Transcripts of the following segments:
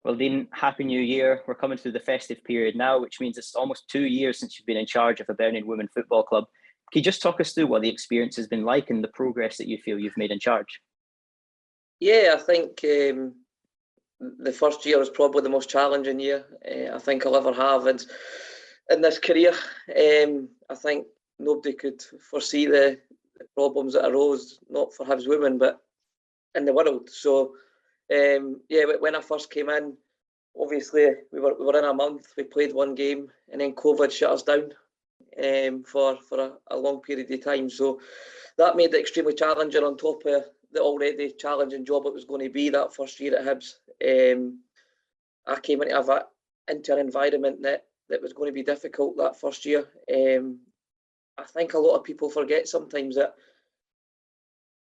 Well, Dean, Happy New Year. We're coming through the festive period now, which means it's almost 2 years since you've been in charge of Hibernian Women Football Club. Can you just talk us through what the experience has been like and the progress that you feel you've made in charge? Yeah, I think the first year was probably the most challenging year I think I'll ever have in this career. I think nobody could foresee the problems that arose, not for Hibs women, but in the world. So, yeah, when I first came in, obviously we were in a month, we played one game, and then COVID shut us down for a long period of time. So that made it extremely challenging on top of the already challenging job it was going to be that first year at Hibs. I came into an environment that was going to be difficult that first year. I think a lot of people forget sometimes that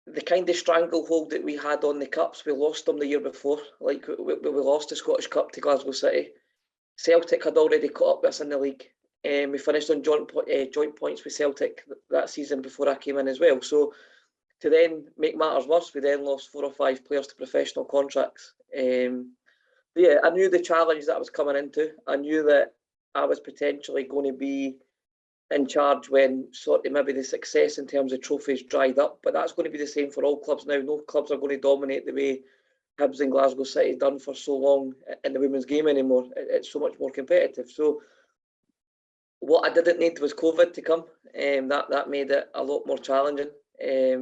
the kind of stranglehold that we had on the cups, we lost them the year before. Like we lost the Scottish Cup to Glasgow City. Celtic had already caught up with us in the league. We finished on joint points with Celtic that season before I came in as well. So to then make matters worse, we then lost 4 or 5 players to professional contracts. Yeah, I knew the challenge that I was coming into. I knew that I was potentially going to be in charge when sort of maybe the success in terms of trophies dried up, but that's going to be the same for all clubs now. No clubs are going to dominate the way Hibs and Glasgow City done for so long in the women's game anymore. It's so much more competitive. So what I didn't need was COVID to come, that made it a lot more challenging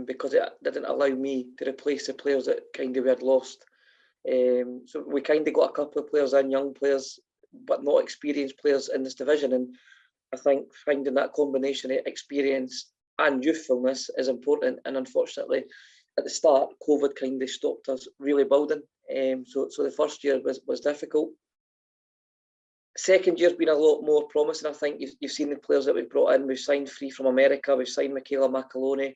because it didn't allow me to replace the players that kind of we had lost. So we kind of got a couple of players in, young players, but not experienced players in this division. And I think finding that combination of experience and youthfulness is important. And unfortunately, at the start, COVID kind of stopped us really building. So the first year was difficult. Second year's been a lot more promising. I think you've seen the players that we've brought in. We've signed 3 from America. We've signed Michaela McAloney,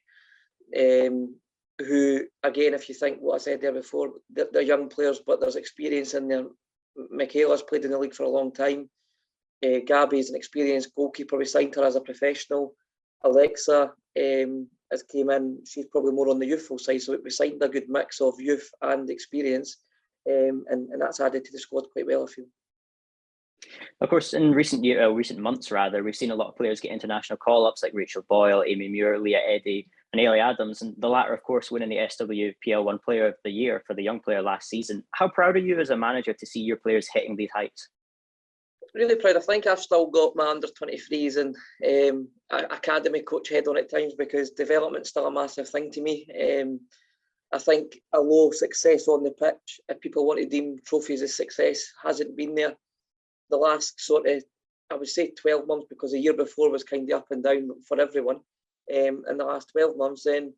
who, again, if you think what I said there before, they're young players, but there's experience in there. Michaela's played in the league for a long time. Gabby's an experienced goalkeeper. We signed her as a professional. Alexa has came in. She's probably more on the youthful side. So we signed a good mix of youth and experience, and that's added to the squad quite well, I feel. Of course, in recent months, we've seen a lot of players get international call-ups like Rachel Boyle, Amy Muir, Leah Eddy, and Ailey Adams, and the latter, of course, winning the SWPL1 Player of the Year for the young player last season. How proud are you as a manager to see your players hitting these heights? Really proud. I think I've still got my under-23s and academy coach head on at times because development's still a massive thing to me. I think a low success on the pitch, if people want to deem trophies as success, hasn't been there the last sort of, I would say 12 months, because the year before was kind of up and down for everyone. In the last 12 months, then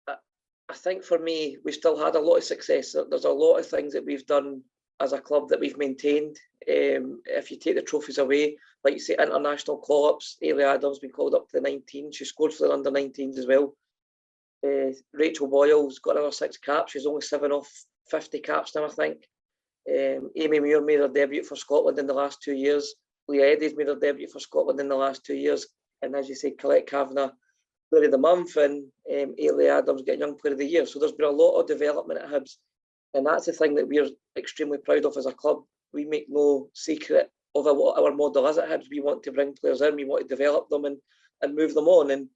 I think for me, we still had a lot of success. There's a lot of things that we've done as a club that we've maintained. If you take the trophies away, like you say, international call-ups, Ailey Adams been called up to the 19. She scored for the under-19s as well. Rachel Boyle's got another 6 caps. She's only 7 off 50 caps now, I think. Amy Muir made her debut for Scotland in the last 2 years. Leah Eddy's made her debut for Scotland in the last 2 years. And as you say, Colette Kavanagh, Player of the Month, and Ailey Adams getting Young Player of the Year. So there's been a lot of development at Hibs. And that's the thing that we're extremely proud of as a club. We make no secret of what our model is at Hibs. We want to bring players in, we want to develop them and move them on. And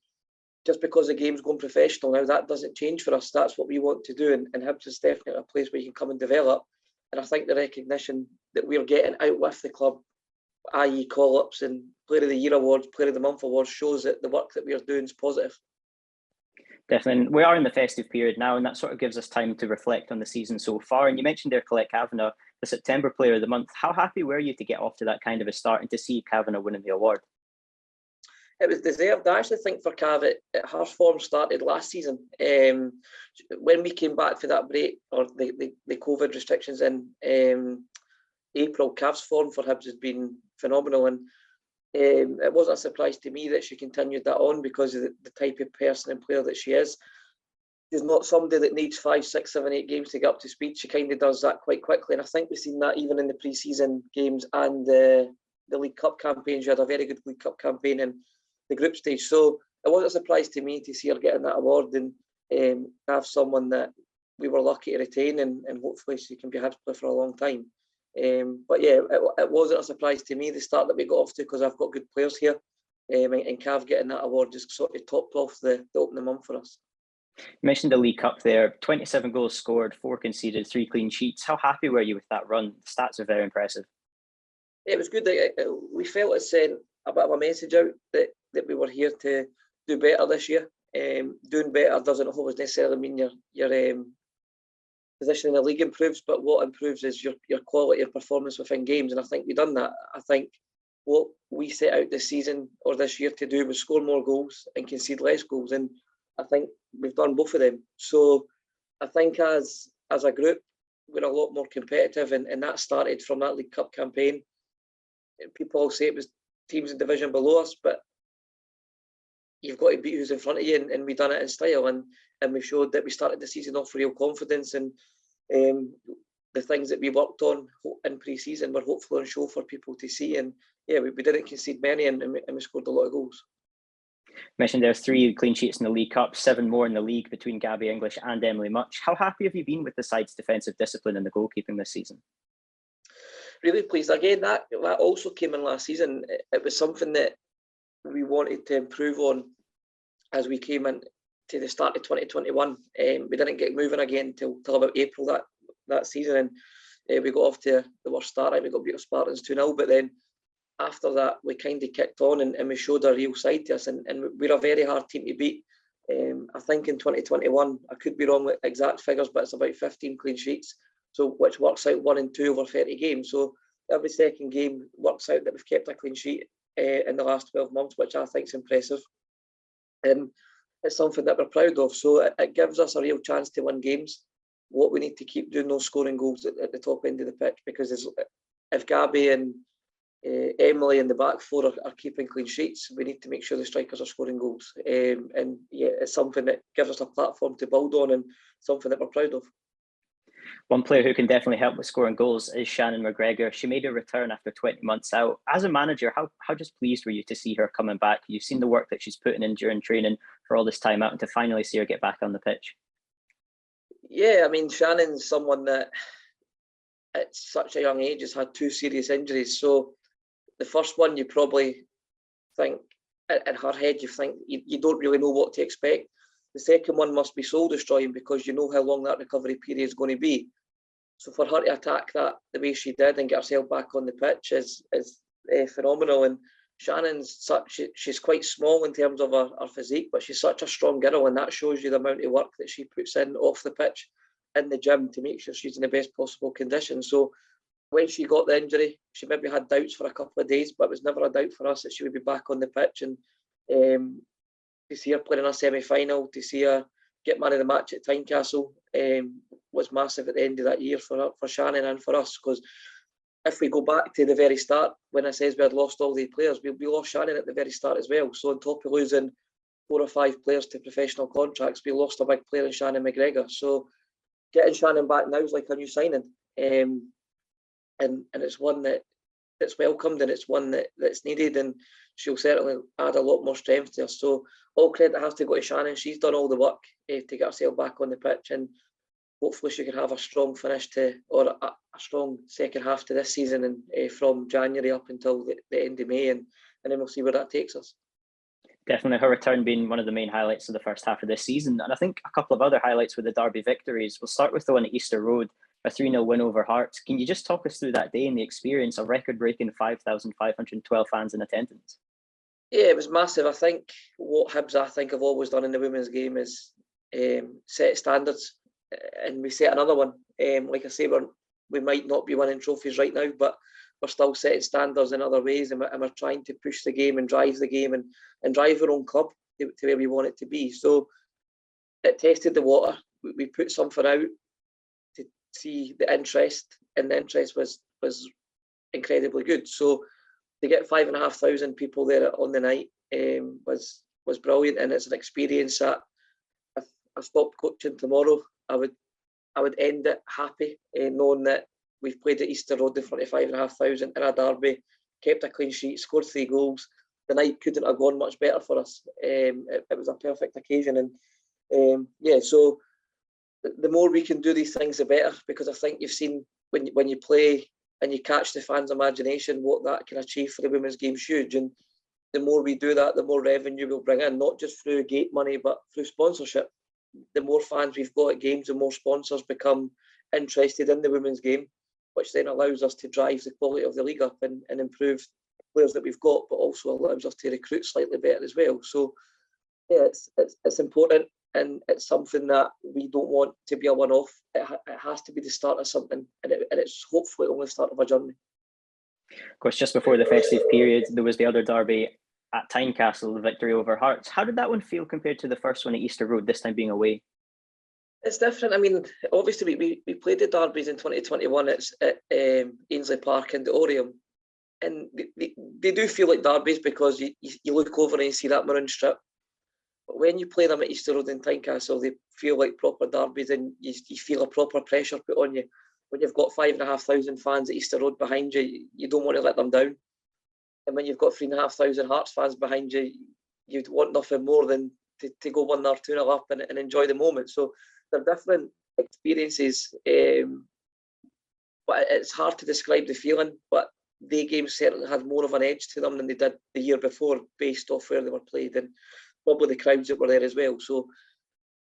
just because the game's going professional now, that doesn't change for us. That's what we want to do. And Hibs is definitely a place where you can come and develop. And I think the recognition that we're getting out with the club, i.e. call-ups and Player of the Year awards, Player of the Month awards, shows that the work that we're doing is positive. Definitely. We are in the festive period now, and that sort of gives us time to reflect on the season so far. And you mentioned there Colette Kavanagh, the September Player of the Month. How happy were you to get off to that kind of a start and to see Kavanagh winning the award? It was deserved. I actually think for Cav, her form started last season. When we came back for that break, or the COVID restrictions in April, Cav's form for Hibs has been phenomenal. And it wasn't a surprise to me that she continued that on because of the type of person and player that she is. She's not somebody that needs 5, 6, 7, 8 games to get up to speed. She kind of does that quite quickly. And I think we've seen that even in the pre-season games and the League Cup campaign. She had a very good League Cup campaign in the group stage. So it wasn't a surprise to me to see her getting that award and have someone that we were lucky to retain, and hopefully she can be Hibs player for a long time. But yeah, it wasn't a surprise to me, the start that we got off to, because I've got good players here. And Cav getting that award just sort of topped off the opening month for us. You mentioned the League Cup there, 27 goals scored, 4 conceded, 3 clean sheets. How happy were you with that run? The stats are very impressive. It was good. We felt it sent a bit of a message out that we were here to do better this year. Doing better doesn't always necessarily mean your position in the league improves, but what improves is your quality of performance within games, and I think we've done that. I think what we set out this season or this year to do was score more goals and concede less goals, and I think we've done both of them. So I think as a group, we're a lot more competitive, and that started from that League Cup campaign. People all say it was teams in division below us, but you've got to beat who's in front of you, and we've done it in style, and we showed that we started the season off with real confidence, and the things that we worked on in pre-season were hopefully on show for people to see. And yeah, we didn't concede many, and we scored a lot of goals. You mentioned there's 3 clean sheets in the League Cup, 7 more in the league between Gabby English and Emily Much. How happy have you been with the side's defensive discipline and the goalkeeping this season? Really pleased. Again, that also came in last season. It was something that we wanted to improve on as we came in to the start of 2021. We didn't get moving again till about April that season, and we got off to the worst start. We got beat off Spartans 2-0, but then after that we kind of kicked on, and we showed our real side to us, and we're a very hard team to beat. I think in 2021, I could be wrong with exact figures, but it's about 15 clean sheets, so which works out 1 and 2 over 30 games. So every second game works out that we've kept a clean sheet in the last 12 months, which I think is impressive. And it's something that we're proud of. So it gives us a real chance to win games. What we need to keep doing those scoring goals at the top end of the pitch, because if Gabby and Emily in the back four are keeping clean sheets, we need to make sure the strikers are scoring goals. And yeah, it's something that gives us a platform to build on, and something that we're proud of. One player who can definitely help with scoring goals is Shannon McGregor. She made a return after 20 months out. As a manager, how just pleased were you to see her coming back? You've seen the work that she's putting in during training for all this time out, and to finally see her get back on the pitch. Yeah, I mean, Shannon's someone that at such a young age has had 2 serious injuries. So the first one, you probably think in her head, you think you don't really know what to expect. The second one must be soul destroying, because you know how long that recovery period is going to be. So for her to attack that the way she did and get herself back on the pitch is phenomenal. And Shannon's she's quite small in terms of her physique, but she's such a strong girl, and that shows you the amount of work that she puts in off the pitch in the gym to make sure she's in the best possible condition. So when she got the injury, she maybe had doubts for a couple of days, but it was never a doubt for us that she would be back on the pitch. And to see her playing in a semi-final, to see her get man of the match at Tynecastle was massive at the end of that year for Shannon and for us. Because if we go back to the very start, when I says we had lost all the players, we lost Shannon at the very start as well. So on top of losing 4 or 5 players to professional contracts, we lost a big player in Shannon McGregor. So getting Shannon back now is like a new signing, and it's one that's welcomed, and it's one that's needed, and she'll certainly add a lot more strength to us. So all credit has to go to Shannon. She's done all the work to get herself back on the pitch, and hopefully she can have a strong finish or a strong second half to this season, and from January up until the end of May, and then we'll see where that takes us. Definitely her return being one of the main highlights of the first half of this season. And I think a couple of other highlights with the Derby victories. We'll start with the one at Easter Road, a 3-0 win over Hearts. Can you just talk us through that day and the experience of record-breaking 5,512 fans in attendance? Yeah, it was massive. I think what Hibs, have always done in the women's game is set standards, and we set another one. Like I say, we might not be winning trophies right now, but we're still setting standards in other ways, and we're trying to push the game and drive the game and drive our own club to where we want it to be. So it tested the water. We put something out to see the interest, and the interest was incredibly good. So to get 5,500 people there on the night was brilliant, and it's an experience that if I stopped coaching tomorrow, I would end it happy, knowing that we've played at Easter Road in front of 5,500 in a derby, kept a clean sheet, scored 3 goals. The night couldn't have gone much better for us. It was a perfect occasion, and so the more we can do these things, the better, because I think you've seen when you play and you catch the fans' imagination, what that can achieve for the women's game is huge. And the more we do that, the more revenue we'll bring in, not just through gate money, but through sponsorship. The more fans we've got at games, the more sponsors become interested in the women's game, which then allows us to drive the quality of the league up and improve players that we've got, but also allows us to recruit slightly better as well. So yeah, it's important, and it's something that we don't want to be a one-off. It has to be the start of something, and it's hopefully only the start of a journey. Of course, just before the festive period, there was the other derby at Tynecastle, the victory over Hearts. How did that one feel compared to the first one at Easter Road, this time being away? It's different. I mean, obviously we played the derbies in 2021 at Ainsley Park and the Oriam, and they do feel like derbies because you look over and you see that maroon strip. But when you play them at Easter Road in Tynecastle, they feel like proper derbies, and you feel a proper pressure put on you. When you've got 5,500 fans at Easter Road behind you, you don't want to let them down. And when you've got 3,500 Hearts fans behind you, you'd want nothing more than to go 1-0 or 2-0 up and enjoy the moment. So they're different experiences, but it's hard to describe the feeling. But the games certainly had more of an edge to them than they did the year before, based off where they were played and probably the crowds that were there as well. So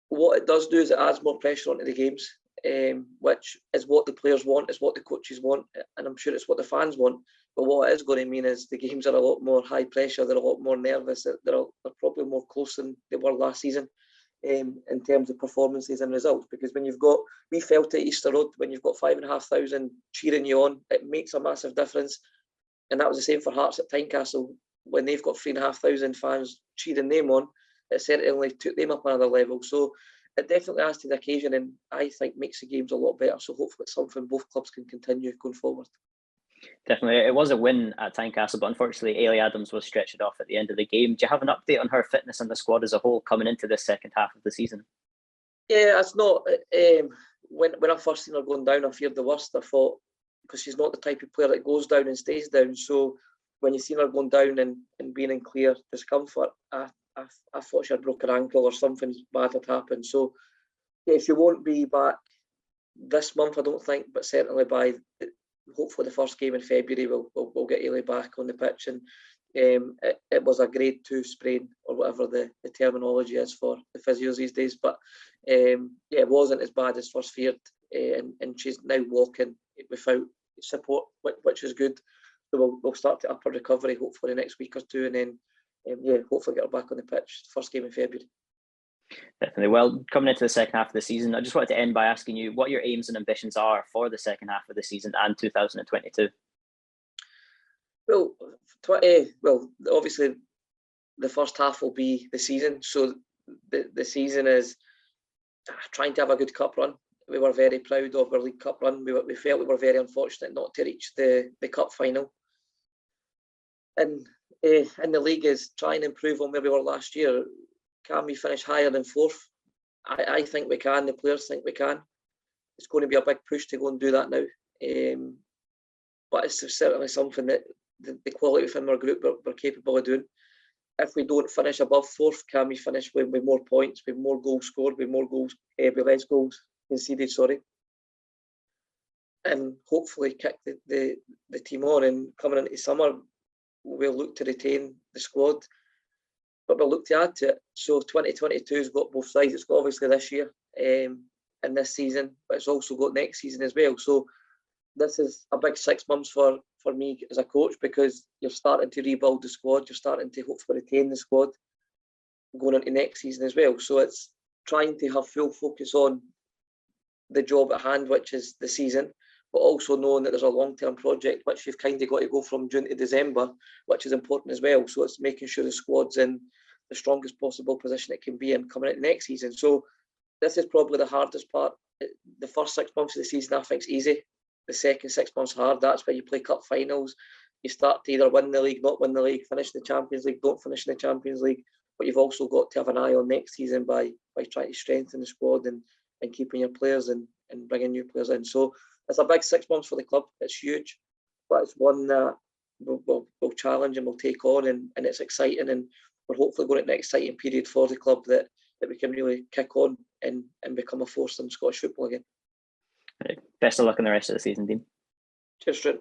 what it does do is it adds more pressure onto the games, which is what the players want, is what the coaches want, and I'm sure it's what the fans want. But what it is going to mean is the games are a lot more high pressure, they're a lot more nervous, they're probably more close than they were last season, in terms of performances and results. Because when we felt at Easter Road, when you've got 5,500 cheering you on, it makes a massive difference. And that was the same for Hearts at Tynecastle. When they've got 3,500 fans cheering them on, it certainly took them up another level. So it definitely adds to the occasion, and I think makes the games a lot better. So hopefully it's something both clubs can continue going forward. Definitely. It was a win at Tynecastle, but unfortunately Ailey Adams was stretched off at the end of the game. Do you have an update on her fitness and the squad as a whole coming into this second half of the season? Yeah, it's not. When I first seen her going down, I feared the worst. I thought, because she's not the type of player that goes down and stays down. So when you seen her going down and being in clear discomfort, I thought she had broken her ankle or something bad had happened. So yeah, she won't be back this month, I don't think, but certainly by hopefully the first game in February we'll get Ailey back on the pitch. And it was a grade 2 sprain, or whatever the terminology is for the physios these days. But yeah, it wasn't as bad as first feared, and she's now walking without support, which is good. So we'll start to up her recovery hopefully the next week or two, and then yeah, hopefully get her back on the pitch first game in February. Definitely. Well, coming into the second half of the season, I just wanted to end by asking you what your aims and ambitions are for the second half of the season and 2022. Well, obviously the first half will be the season. So the season is trying to have a good cup run. We were very proud of our League Cup run. We felt we were very unfortunate not to reach the cup final. And in the league is try and improve on where we were last year. Can we finish higher than 4th? I think we can. The players think we can. It's going to be a big push to go and do that now. But it's certainly something that the quality within our group we're capable of doing. If we don't finish above 4th, can we finish with more points, with more goals scored, with less goals conceded, and hopefully kick the team on. And coming into summer, we'll look to retain the squad, but we'll look to add to it. So 2022 has got both sides. It's got obviously this year and this season, but it's also got next season as well. So this is a big 6 months for me as a coach, because you're starting to rebuild the squad. You're starting to hopefully retain the squad going into next season as well. So it's trying to have full focus on the job at hand, which is the season, but also knowing that there's a long-term project which you've kind of got to go from June to December, which is important as well. So it's making sure the squad's in the strongest possible position it can be in coming into next season. So this is probably the hardest part. The first 6 months of the season I think is easy. The second 6 months hard. That's where you play cup finals. You start to either win the league, not win the league, finish the Champions League, don't finish in the Champions League. But you've also got to have an eye on next season by trying to strengthen the squad and keeping your players and bringing new players in. So it's a big 6 months for the club. It's huge, but it's one that we'll challenge and we'll take on, and it's exciting, and we're hopefully going into an exciting period for the club that that we can really kick on and become a force in Scottish football again. Best of luck in the rest of the season, Dean. Cheers, Stuart.